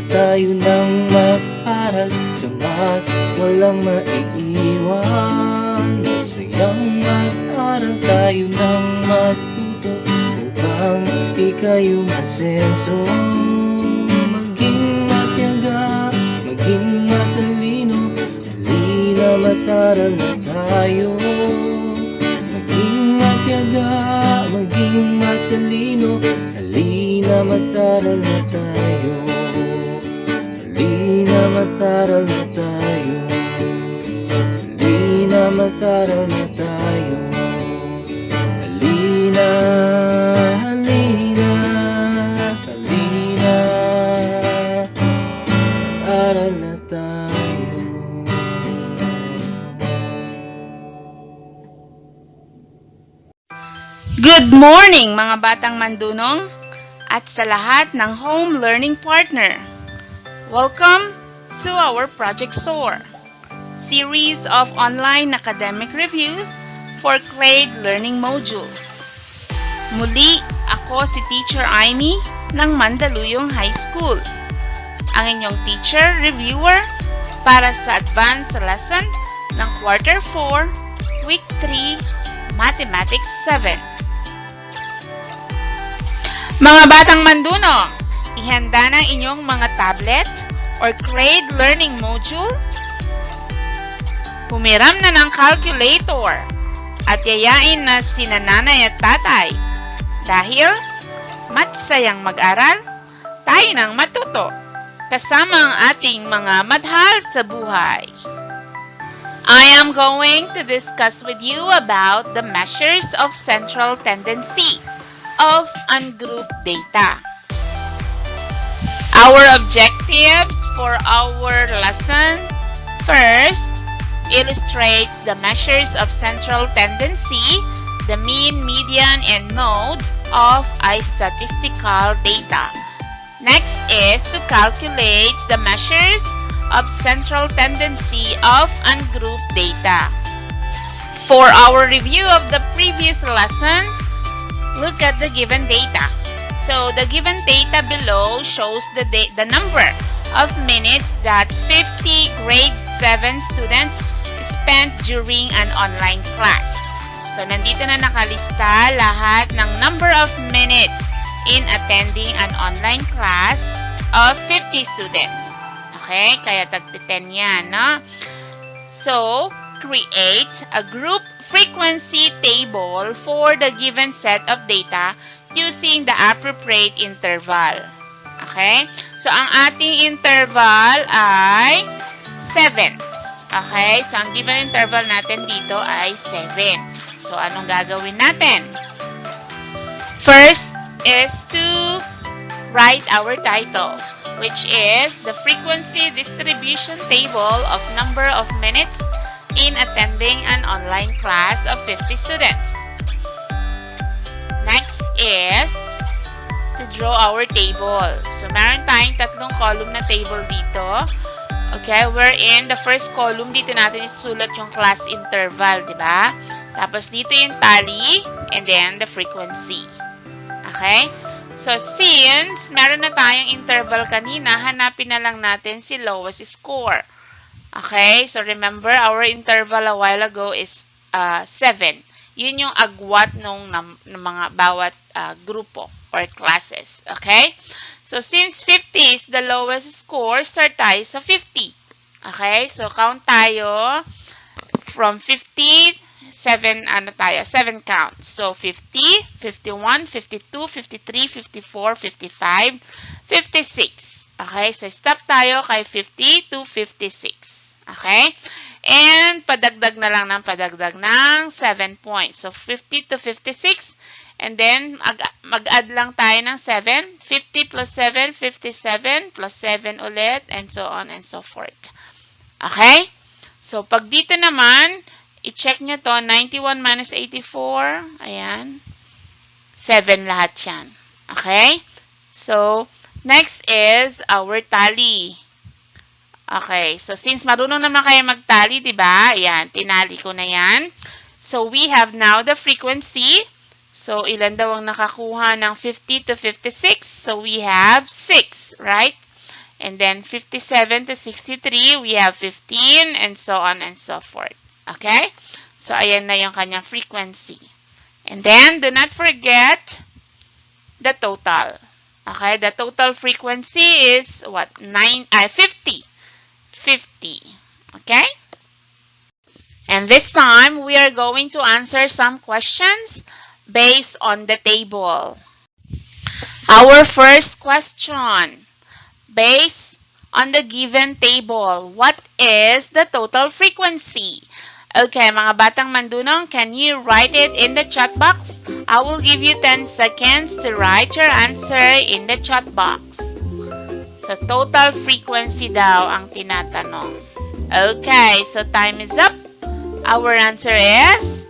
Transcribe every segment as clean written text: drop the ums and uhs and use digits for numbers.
tayo ng Math-aral. Sa Math, walang maiiwan. Math-sayang Math-aral, tayo ng Math-tuto upang ika'y umasenso. Maging matyaga, maging matalino, halina Math-aral na tayo. Maging matyaga, maging matalino, halina Math-aral na tayo. Halina Math-aral na tayo. Halina Math-aral na tayo. Halina, halina, halina, aral na tayo. Good morning mga batang mandunong at sa lahat ng home learning partner. Welcome to our Project SOAR, series of online academic reviews for CLAID Learning Module. Muli, ako si Teacher IMEE ng Mandaluyong High School, ang inyong teacher reviewer para sa advanced lesson ng Quarter 4, Week 3, Mathematics 7. Mga batang mandunong, ihanda na inyong mga tablet or CLAID Learning Module. Humiram na ng calculator at yayain na sina nanay at tatay dahil Math-sayang Math-aral, tayo ng matuto kasama ang ating mga madhal sa buhay. I am going to discuss with you about the measures of central tendency of ungrouped data. Our objectives for our lesson: first, illustrates the measures of central tendency, the mean, median, and mode of a statistical data. Next is to calculate the measures of central tendency of ungrouped data. For our review of the previous lesson, look at the given data. So the given data below shows the number of minutes that 50 grade 7 students spent during an online class. So nandito na nakalista lahat ng number of minutes in attending an online class of 50 students. Okay? Kaya tag-10 yan, no? So, create a group frequency table for the given set of data using the appropriate interval. Okay? So, ang ating interval ay 7. Okay? So, ang given interval natin dito ay 7. So, anong gagawin natin? First is to write our title, which is the frequency distribution table of number of minutes in attending an online class of 50 students. Next is to draw our table. So, meron tayong tatlong column na table dito. Okay, wherein the first column, dito natin isulat yung class interval, di ba? Tapos, dito yung tally, and then the frequency. Okay? So, since meron na tayong interval kanina, hanapin na lang natin si lowest score. Okay? So, remember, our interval a while ago is 7. Yun yung agwat ng mga bawat grupo or classes. Okay? So, since 50 is the lowest score, start tayo sa 50. Okay? So, count tayo from 50, 7 counts. So, 50, 51, 52, 53, 54, 55, 56. Okay? So, stop tayo kay 50 to 56. Okay? And, padagdag na lang ng padagdag ng 7 points. So, 50 to 56. And then, mag-add lang tayo ng 7. 50 plus 7, 57 plus 7 ulit, and so on and so forth. Okay? So, pag dito naman, i-check nyo to, 91 minus 84, ayan, 7 lahat yan. Okay? So, next is our tally. Okay, so since marunong naman kayo mag-tally, diba? Ayan, tinali ko na yan. So, we have now the frequency. So, ilan daw ang nakakuha ng 50 to 56? So, we have 6, right? And then 57 to 63, we have 15, and so on and so forth. Okay? So, ayan na yung kanyang frequency. And then, do not forget the total. Okay? The total frequency is what? 50. 50. Okay? And this time, we are going to answer some questions based on the table. Our first question. Based on the given table, what is the total frequency? Okay, mga batang mandunong, can you write it in the chat box? I will give you 10 seconds to write your answer in the chat box. So, total frequency daw ang tinatanong. Okay, so time is up. Our answer is,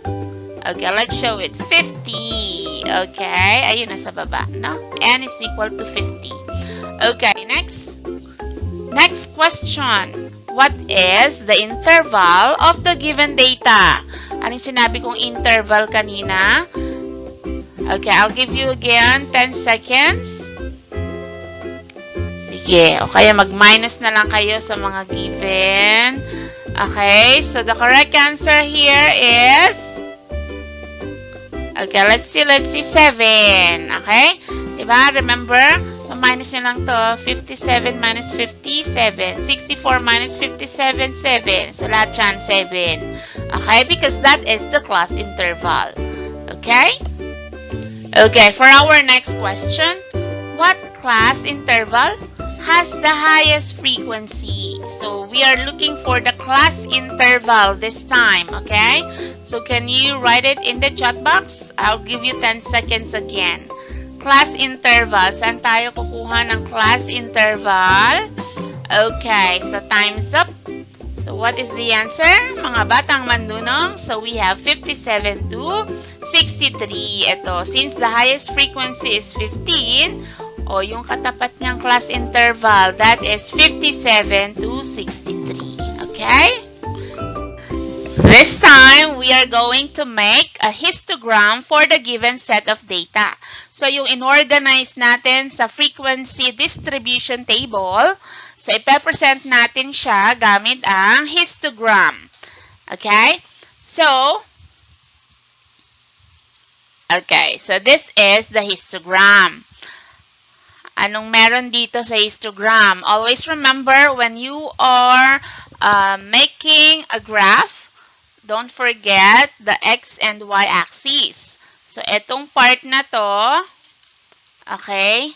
okay, let's show it, 50. Okay, ayun na sa baba, no? N is equal to 50. Okay, next. Next question. What is the interval of the given data? Anong sinabi kong interval kanina? Okay, I'll give you again 10 seconds. Sige, o kaya mag-minus na lang kayo sa mga given. Okay, so the correct answer here is, okay, let's see, 7. Okay? Diba? Remember, minus nyo lang to. 57 minus 57. 64 minus 57, 7. So, lahat yan, 7. Okay? Because that is the class interval. Okay? Okay, for our next question, what class interval has the highest frequency? So, we are looking for the class interval this time. Okay? So, can you write it in the chat box? I'll give you 10 seconds again. Class interval. Saan tayo kukuha ng class interval? Okay, so time's up. So what is the answer? Mga batang mandunong. So we have 57 to 63. Ito, since the highest frequency is 15, o yung katapat niyang class interval, that is 57 to 63. Okay? This time, we are going to make a histogram for the given set of data. So, yung inorganize natin sa frequency distribution table, so ipe-present natin siya gamit ang histogram. Okay? So this is the histogram. Anong meron dito sa histogram? Always remember, when you are making a graph, don't forget the X and Y axis. So, etong part na to, okay,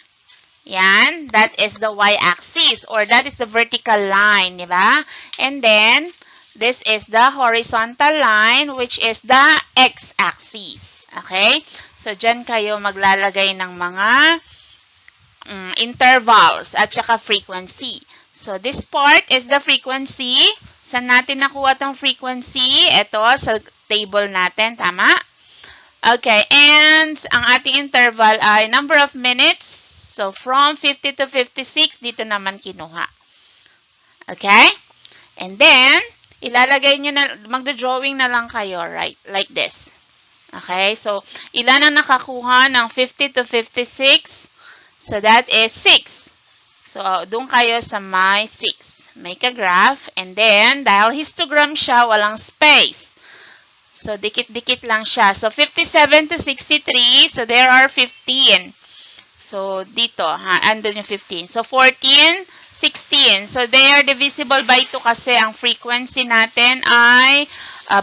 yan, that is the Y axis, or that is the vertical line, di ba? And then, this is the horizontal line, which is the X axis. Okay? So, dyan kayo maglalagay ng mga intervals at saka frequency. So, this part is the frequency. Saan natin nakuha tong frequency? Ito, sa table natin. Tama? Okay. And, ang ating interval ay number of minutes. So, from 50 to 56, dito naman kinuha. Okay? And then, ilalagay nyo na, magdo-drawing na lang kayo, right? Like this. Okay? So, ilan ang nakakuha ng 50 to 56? So, that is 6. So, doon kayo sa may 6. Make a graph, and then, dahil histogram siya, walang space. So, dikit-dikit lang siya. So, 57 to 63, so there are 15. So, dito, andun yung 15. So, 14, 16. So, they are divisible by 2 kasi ang frequency natin ay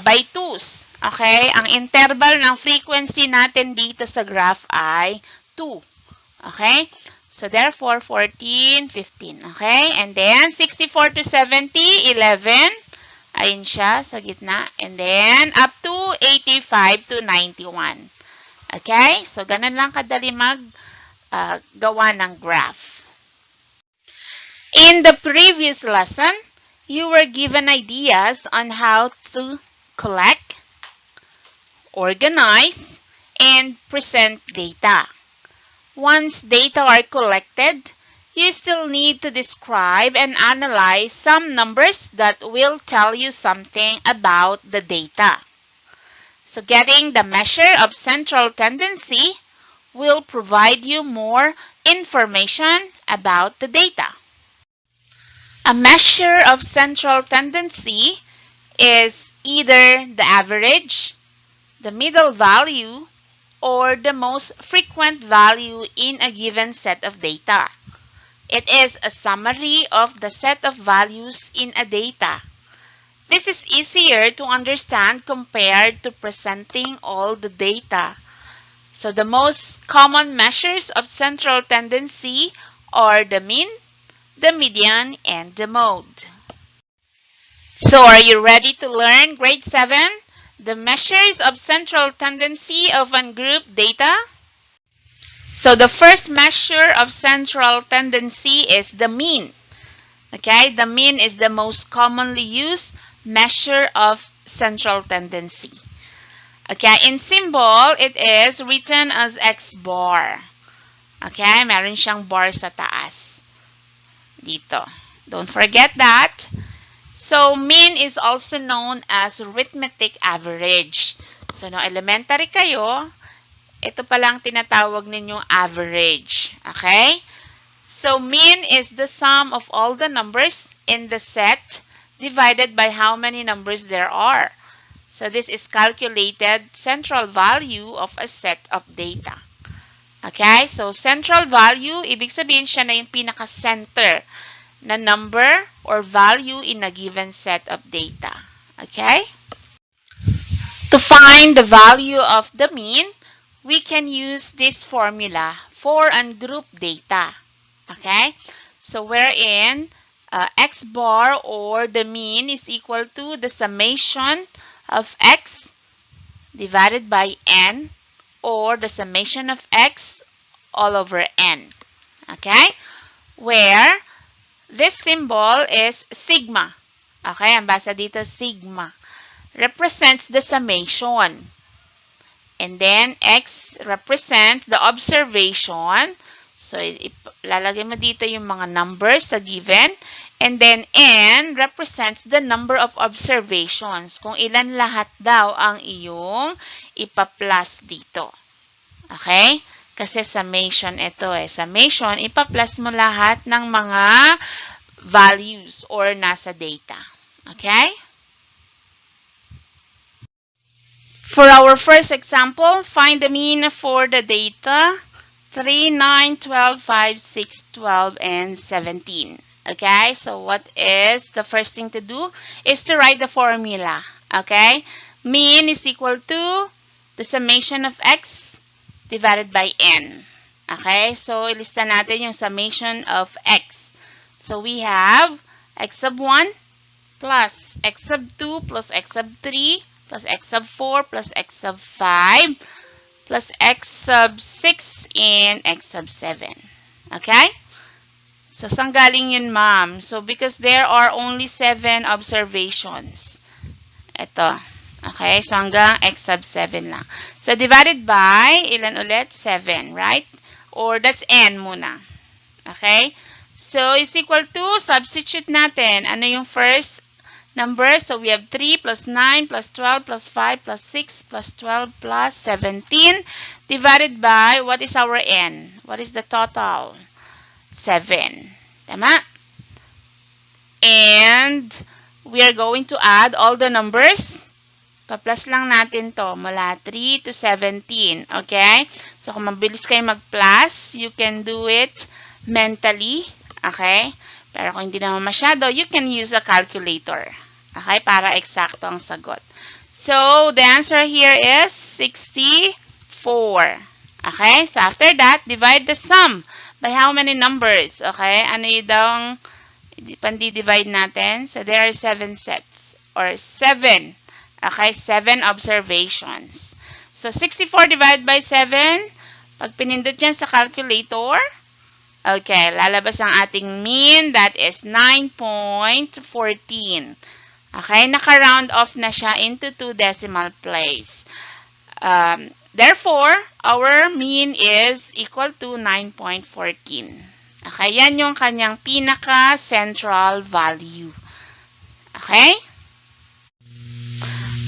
by 2s. Okay? Ang interval ng frequency natin dito sa graph ay 2. Okay? So, therefore, 14, 15. Okay? And then, 64 to 70, 11. Ayun siya sa gitna. And then, up to 85 to 91. Okay? So, ganun lang kadali gawa ng graph. In the previous lesson, you were given ideas on how to collect, organize, and present data. Once data are collected, you still need to describe and analyze some numbers that will tell you something about the data. So getting the measure of central tendency will provide you more information about the data. A measure of central tendency is either the average, the middle value, or the most frequent value in a given set of data. It is a summary of the set of values in a data. This is easier to understand compared to presenting all the data. So the most common measures of central tendency are the mean, the median, and the mode. So are you ready to learn grade 7? The measures of central tendency of ungrouped data? So the first measure of central tendency is the mean. Okay, the mean is the most commonly used measure of central tendency. Okay, in symbol, it is written as X bar. Okay, meron siyang bar sa taas. Dito. Don't forget that. So, mean is also known as arithmetic average. So, no elementary kayo, ito palang tinatawag ninyong average. Okay? So, mean is the sum of all the numbers in the set divided by how many numbers there are. So, this is calculated central value of a set of data. Okay? So, central value, ibig sabihin siya na yung pinaka-center na number or value in a given set of data. Okay? To find the value of the mean, we can use this formula for ungrouped data. Okay? So, wherein X bar or the mean is equal to the summation of X divided by N or the summation of X all over N. Okay? Where this symbol is sigma. Okay, ang basa dito sigma. Represents the summation. And then, X represents the observation. So, lalagay mo dito yung mga numbers sa given. And then, N represents the number of observations. Kung ilan lahat daw ang iyong ipa-plus dito. Okay? Kasi summation ito eh. Summation, ipa-plus mo lahat ng mga values or nasa data. Okay? For our first example, find the mean for the data 3, 9, 12, 5, 6, 12, and 17. Okay? So, what is the first thing to do is to write the formula. Okay? Mean is equal to the summation of X divided by N. Okay? So, ilista natin yung summation of X. So, we have X sub 1 plus X sub 2 plus X sub 3 plus X sub 4 plus X sub 5 plus X sub 6 and X sub 7. Okay? So, saan galing yun, ma'am? So, because there are only 7 observations. Ito. Okay, so hanggang X sub 7 lang. So, divided by, ilan ulit? 7, right? Or that's N muna. Okay? So, is equal to, substitute natin. Ano yung first number? So, we have 3 plus 9 plus 12 plus 5 plus 6 plus 12 plus 17 divided by, what is our N? What is the total? 7. Tama? And, we are going to add all the numbers. Pa-plus lang natin to mula 3 to 17. Okay? So, kung mabilis kayo mag-plus, you can do it mentally. Okay? Pero kung hindi naman masyado, you can use a calculator. Okay? Para eksakto ang sagot. So, the answer here is 64. Okay? So, after that, divide the sum by how many numbers? Okay? Ano yun daw ang pandi-divide natin? So, there are 7 sets or 7. Okay, 7 observations. So, 64 divided by 7. Pag pinindot yan sa calculator, okay, lalabas ang ating mean. That is 9.14. Okay, naka-round off na siya into 2 decimal place. Therefore, our mean is equal to 9.14. Okay, yan yung kanyang pinaka-central value. Okay?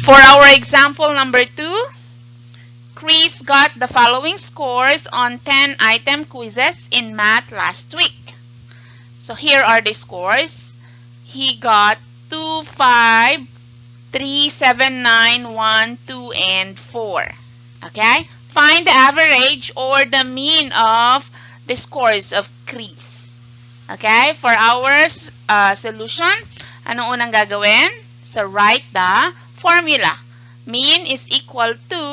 For our example number 2, Chris got the following scores on 10-item quizzes in math last week. So here are the scores. he got 2, 5, 3, 7, 9, 1, 2, and 4. Okay? Find the average or the mean of the scores of Chris. Okay? For our solution, anong unang gagawin? So, write the formula. Mean is equal to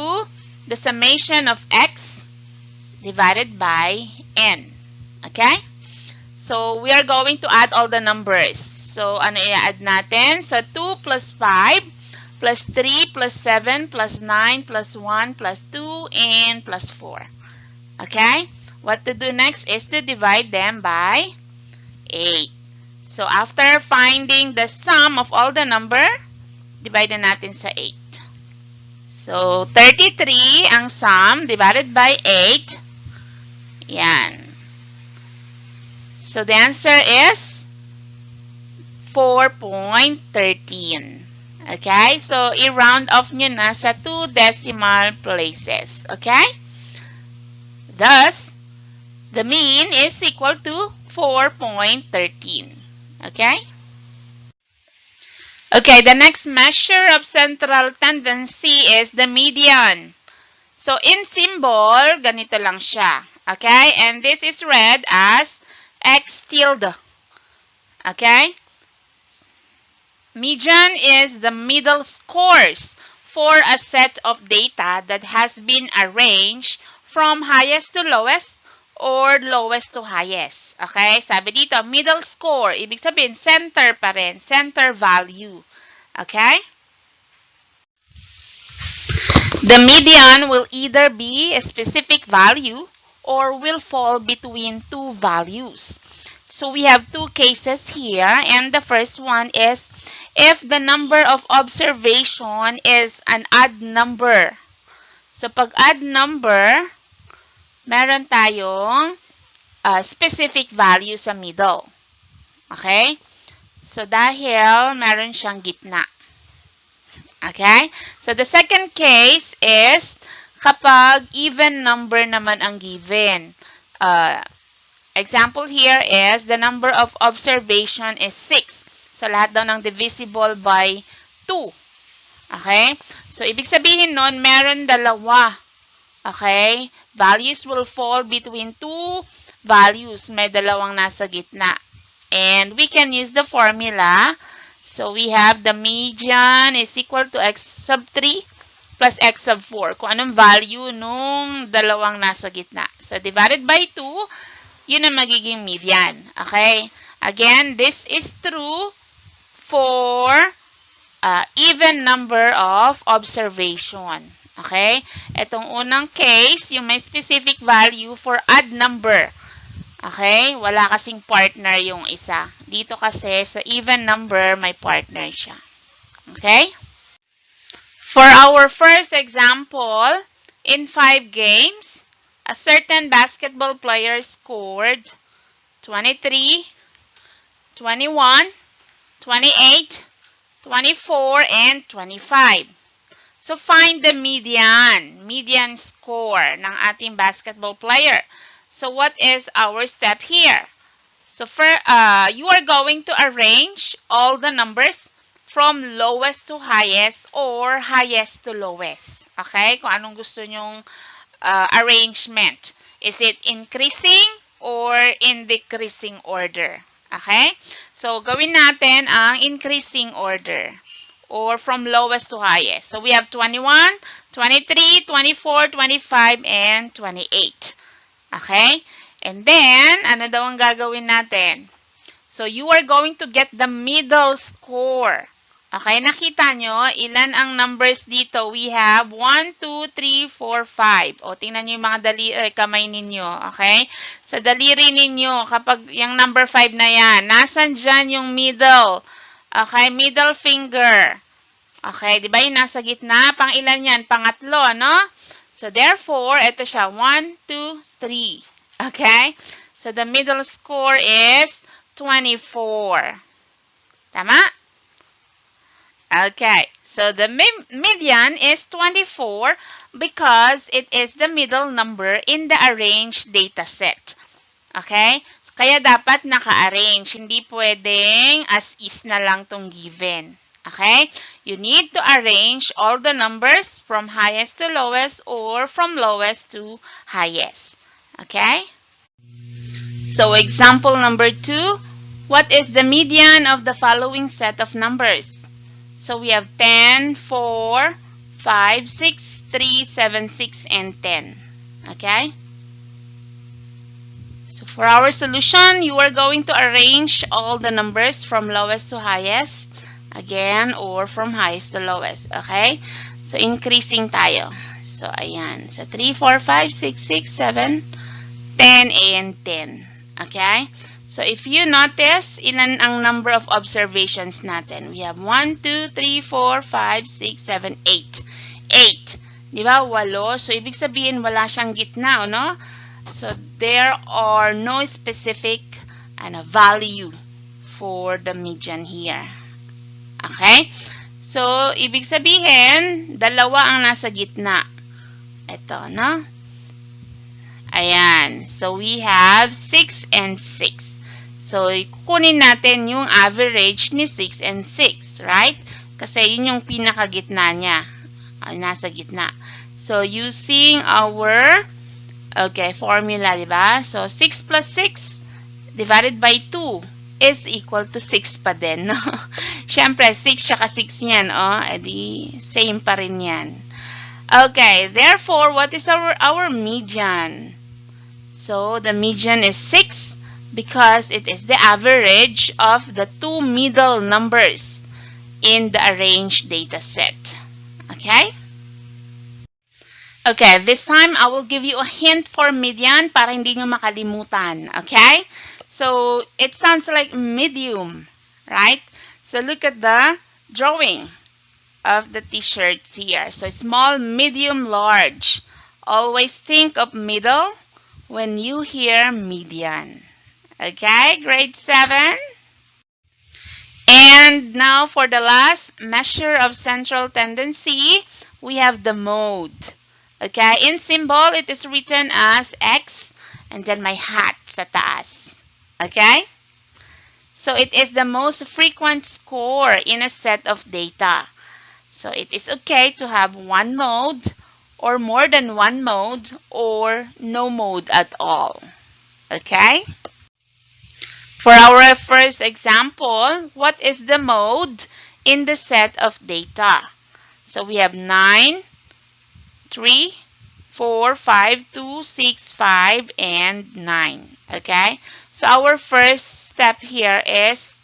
the summation of x divided by n. Okay? So, we are going to add all the numbers. So, ano i-add natin? So, 2 plus 5 plus 3 plus 7 plus 9 plus 1 plus 2 and plus 4. Okay? What to do next is to divide them by 8. So, after finding the sum of all the number, divide na natin sa 8. So, 33 ang sum divided by 8. Yan. So, the answer is 4.13. Okay? So, i-round off nyo na sa 2 decimal places. Okay? Thus, the mean is equal to 4.13. Okay? Okay, the next measure of central tendency is the median. So, in symbol, ganito lang siya. Okay? And this is read as X tilde. Okay? Median is the middle scores for a set of data that has been arranged from highest to lowest or lowest to highest. Okay? Sabi dito, middle score. Ibig sabihin, center pa rin. Center value. Okay? The median will either be a specific value or will fall between two values. So, we have two cases here. And the first one is if the number of observation is an odd number. So, pag odd number, meron tayong specific value sa middle. Okay? So, dahil meron siyang gitna. Okay? So, the second case is kapag even number naman ang given. Example here is the number of observation is 6. So, lahat daw ng divisible by 2. Okay? So, ibig sabihin nun, meron dalawa. Okay? Values will fall between two values. May dalawang nasa gitna. And we can use the formula. So, we have the median is equal to x sub 3 plus x sub 4. Kung anong value nung dalawang nasa gitna. So, divided by 2, yun ang magiging median. Okay? Again, this is true for even number of observation. Okay? Itong unang case, yung may specific value for odd number. Okay? Wala kasing partner yung isa. Dito kasi sa even number, may partner siya. Okay? For our first example, in 5 games, a certain basketball player scored 23, 21, 28, 24, and 25. So, find the median score ng ating basketball player. So, what is our step here? So, you are going to arrange all the numbers from lowest to highest or highest to lowest. Okay? Kung anong gusto nyong arrangement. Is it increasing or in decreasing order? Okay? So, gawin natin ang increasing order or from lowest to highest. So, we have 21, 23, 24, 25, and 28. Okay? And then, ano daw ang gagawin natin? So, you are going to get the middle score. Okay? Nakita nyo, ilan ang numbers dito? We have 1, 2, 3, 4, 5. O, tingnan nyo yung mga kamay ninyo. Okay? Sa daliri ninyo, kapag yung number 5 na yan, nasan dyan yung middle? Okay? Middle finger. Okay? Diba yung nasa gitna? Pang ilan yan? Pangatlo, no? So, therefore, ito siya. 1, 2, 3. Okay? So, the middle score is 24. Tama? Okay. So, the median is 24 because it is the middle number in the arranged data set. Okay? So, Kaya dapat naka-arrange. Hindi pwedeng as is na lang tong given. Okay? You need to arrange all the numbers from highest to lowest or from lowest to highest. Okay? So, example number 2. What is the median of the following set of numbers? So, we have 10, 4, 5, 6, 3, 7, 6, and 10. Okay? So, for our solution, you are going to arrange all the numbers from lowest to highest. Again, or from highest to lowest. Okay? So, increasing tayo. So, ayan. So, 3, 4, 5, 6, 6, 7, 10, and 10. Okay? So, if you notice, ilan ang number of observations natin? We have 1, 2, 3, 4, 5, 6, 7, 8. 8. Di ba? 8. So, ibig sabihin, wala siyang gitna, no? So, there are no specific value for the median here. Okay? So, ibig sabihin, dalawa ang nasa gitna. Ito, no? Ayan. So, we have 6 and 6. So, kukunin natin yung average ni 6 and 6, right? Kasi yun yung pinakagitna niya. Nasa gitna. So, using our formula, diba? So, 6 plus 6 divided by 2 is equal to 6 pa din, no? Siyempre, 6 tsaka 6 yan, edi same pa rin yan. Okay, therefore, what is our median? So, the median is 6 because it is the average of the two middle numbers in the arranged data set. Okay? Okay, this time I will give you a hint for median para hindi nyo makalimutan. Okay? So, it sounds like medium, right? So, look at the drawing of the t-shirts here. So, small, medium, large. Always think of middle when you hear median. Okay, grade 7. And now for the last measure of central tendency, we have the mode. Okay, in symbol, it is written as X and then my hat sa taas. Okay? So, it is the most frequent score in a set of data. So, it is okay to have one mode or more than one mode or no mode at all. Okay? For our first example, what is the mode in the set of data? So, we have 9, 3, 4, 5, 2, 6, 5, and 9. Okay? So, our first step here is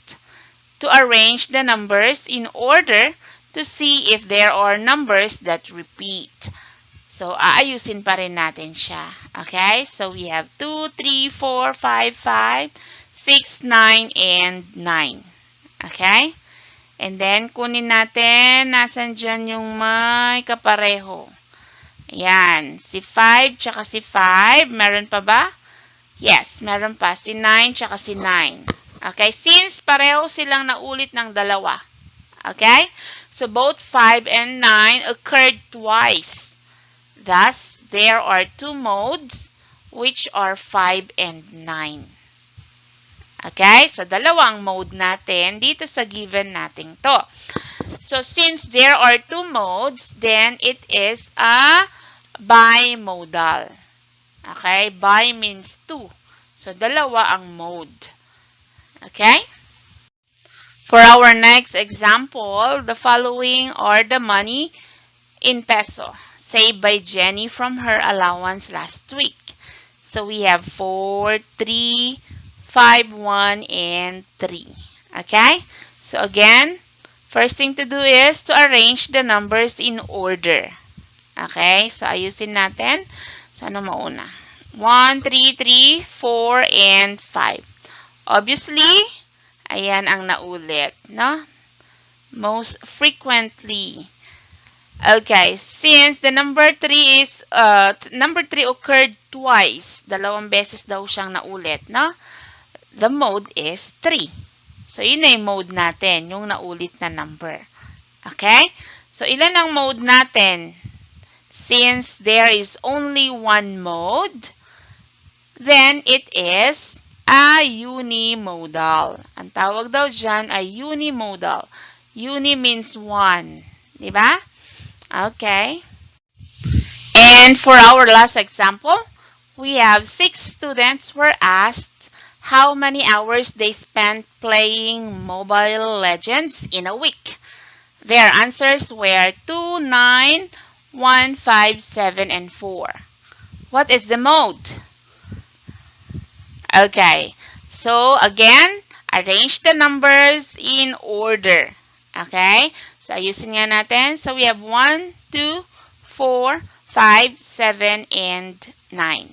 to arrange the numbers in order to see if there are numbers that repeat. So, aayusin pa rin natin siya. Okay? So, we have 2, 3, 4, 5, 5, 6, 9, and 9. Okay? And then, kunin natin, nasan dyan yung may kapareho. Yan. Si 5 tsaka si 5. Meron pa ba? Yes, meron pa. Si 9 tsaka si 9. Okay? Since pareho silang naulit ng dalawa. Okay? So, both 5 and 9 occurred twice. Thus, there are two modes which are 5 and 9. Okay? So, dalawang mode natin dito sa given nating to. So, since there are two modes, then it is a bimodal. Okay? Bi means two. So, dalawa ang mode. Okay? For our next example, the following are the money in peso saved by Jenny from her allowance last week. So, we have 4, 3, 5, 1, and 3. Okay? So, again, first thing to do is to arrange the numbers in order. Okay? So, ayusin natin. So, ano mauna? 1, 3, 3, 4, and 5. Obviously, ayan ang naulit, no? Most frequently. Okay, since the number 3 is, number 3 occurred twice. Dalawang beses daw siyang naulit, no? The mode is 3. So, yun na yung mode natin, yung naulit na number. Okay? So, ilan ang mode natin? Since there is only one mode, then it is unimodal. Ang tawag daw dyan ay unimodal. Uni means one. Diba? Okay. And for our last example, we have 6 students were asked how many hours they spent playing Mobile Legends in a week. Their answers were 2, 9, 1, 5, 7, and 4. What is the mode? Okay. So, again, arrange the numbers in order. Okay? So, ayusin nga natin. So, we have 1, 2, 4, 5, 7, and 9.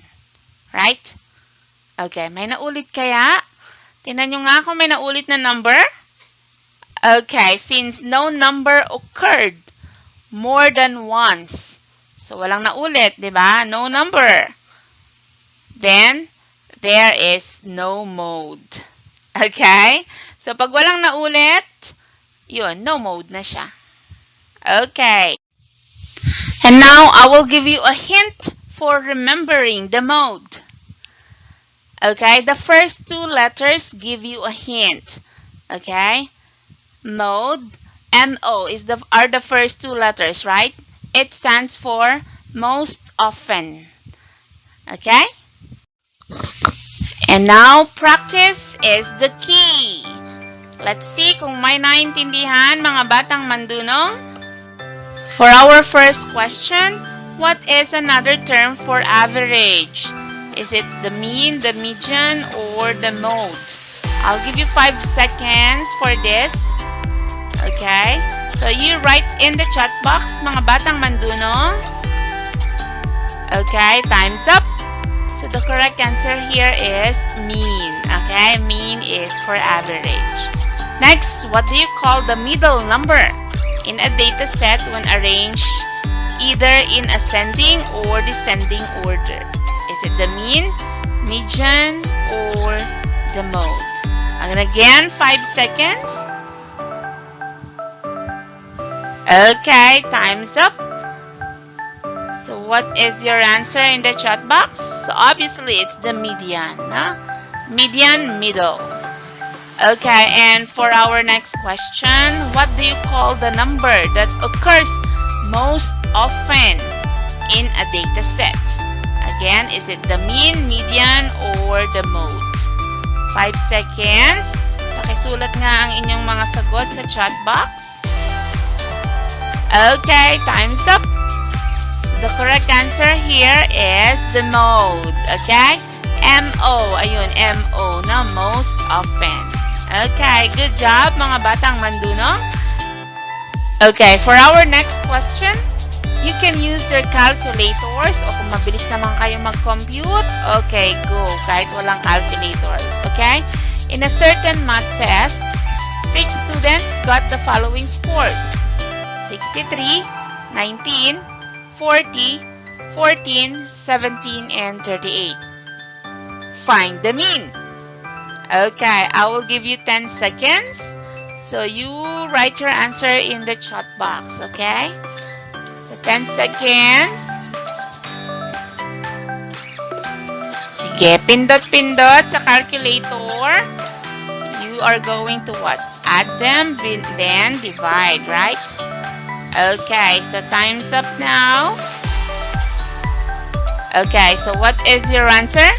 Right? Okay. May naulit kaya? Tingnan nyo nga kung may naulit na number. Okay. Since no number occurred more than once. So, walang naulit, di ba? No number. Then, there is no mode. Okay? So, pag walang naulit, yun, no mode na siya. Okay. And now, I will give you a hint for remembering the mode. Okay? The first 2 letters give you a hint. Okay? Mode, M-O, are the first 2 letters, right? It stands for most often. Okay? And now, practice is the key. Let's see kung may naintindihan, mga batang mandunong. For our first question, what is another term for average? Is it the mean, the median, or the mode? I'll give you 5 seconds for this. Okay? So, you write in the chat box, mga batang mandunong. Okay, time's up. So, the correct answer here is mean. Okay, mean is for average. Next, what do you call the middle number in a data set when arranged either in ascending or descending order? Is it the mean, median, or the mode? And again, 5 seconds. Okay, time's up. So, what is your answer in the chat box? So, obviously, it's the median. Huh? Median, middle. Okay, and for our next question, what do you call the number that occurs most often in a data set? Again, is it the mean, median, or the mode? 5 seconds. Pakisulat nga ang inyong mga sagot sa chat box. Okay, time's up. So the correct answer here is the mode. Okay? M-O. Ayun, M-O na most often. Okay, good job mga batang mandunong. Okay, for our next question, you can use your calculators o kung mabilis naman kayo mag-compute, okay, go. Kahit walang calculators. Okay? In a certain math test, 6 students got the following scores. 63, 19, 40, 14, 17, and 38. Find the mean. Okay, I will give you 10 seconds. So you write your answer in the chat box, okay? So 10 seconds. Sige, pindot-pindot sa calculator. You are going to what? Add them, then divide, right? Okay, so time's up now. Okay, so what is your answer?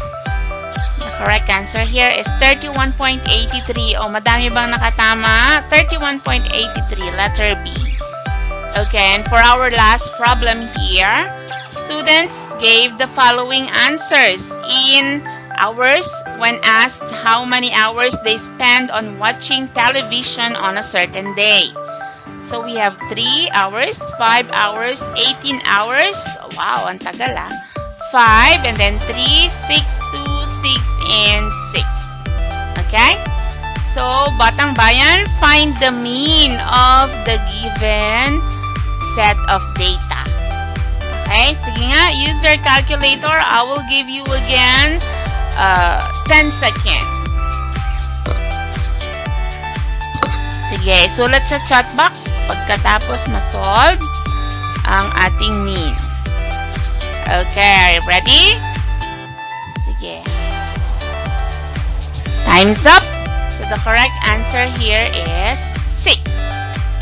The correct answer here is 31.83. Oh, madami bang nakatama? 31.83, letter B. Okay, and for our last problem here, students gave the following answers in hours when asked how many hours they spend on watching television on a certain day. So, we have 3 hours, 5 hours, 18 hours. Wow, ang tagal ah. 5, and then 3, 6, 2, 6, and 6. Okay? So, Batang Bayan, find the mean of the given set of data. Okay? Sige nga, use your calculator. I will give you again 10 seconds. Sige, sulat sa chat box pagkatapos ma-solve ang ating mean. Okay, are you ready? Sige. Time's up. So the correct answer here is 6.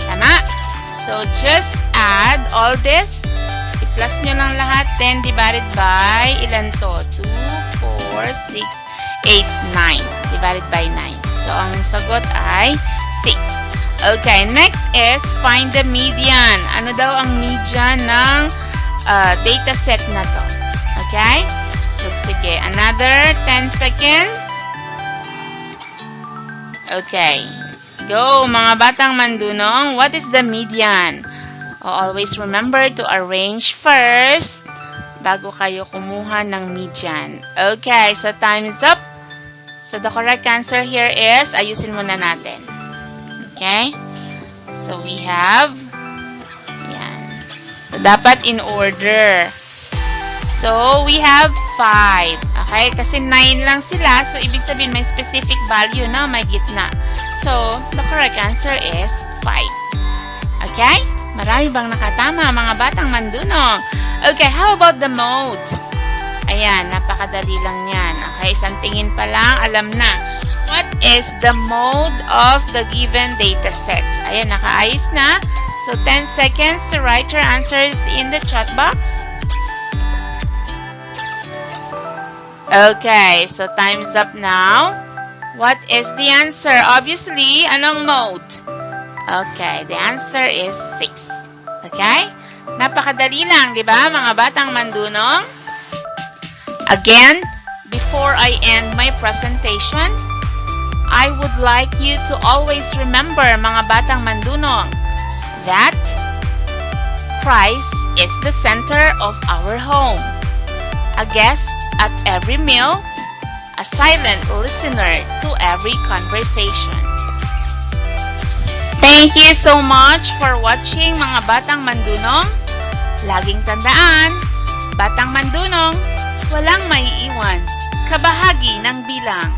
Tama? So just add all this. I-plus nyo lang lahat. 10 divided by, ilan to? 2, 4, 6, 8, 9. Divided by 9. So ang sagot ay 6. Okay, next is find the median. Ano daw ang median ng data set na to? Okay? So sige, another 10 seconds. Okay. Go, mga batang mandunong. What is the median? Always remember to arrange first bago kayo kumuha ng median. Okay, so time is up. So the correct answer here is, ayusin muna natin. Okay? So we have, yan. So dapat in order. So we have 5. Okay? Kasi 9 lang sila. So ibig sabihin may specific value na may gitna. So the correct answer is 5. Okay? Marami bang nakatama, mga batang mandunong? Okay, how about the mode? Ayan, napakadali lang yan. Okay, isang tingin pa lang, alam na. What is the mode of the given data set? Ayan, nakaayos na. So, 10 seconds to write your answers in the chat box. Okay, so time's up now. What is the answer? Obviously, anong mode? Okay, the answer is 6. Okay? Napakadali lang, di ba, mga batang mandunong? Again, before I end my presentation, I would like you to always remember, mga batang mandunong, that Christ is the center of our home. A guest at every meal, a silent listener to every conversation. Thank you so much for watching, mga batang mandunong. Laging tandaan, batang mandunong, walang maiiwan, kabahagi ng bilang.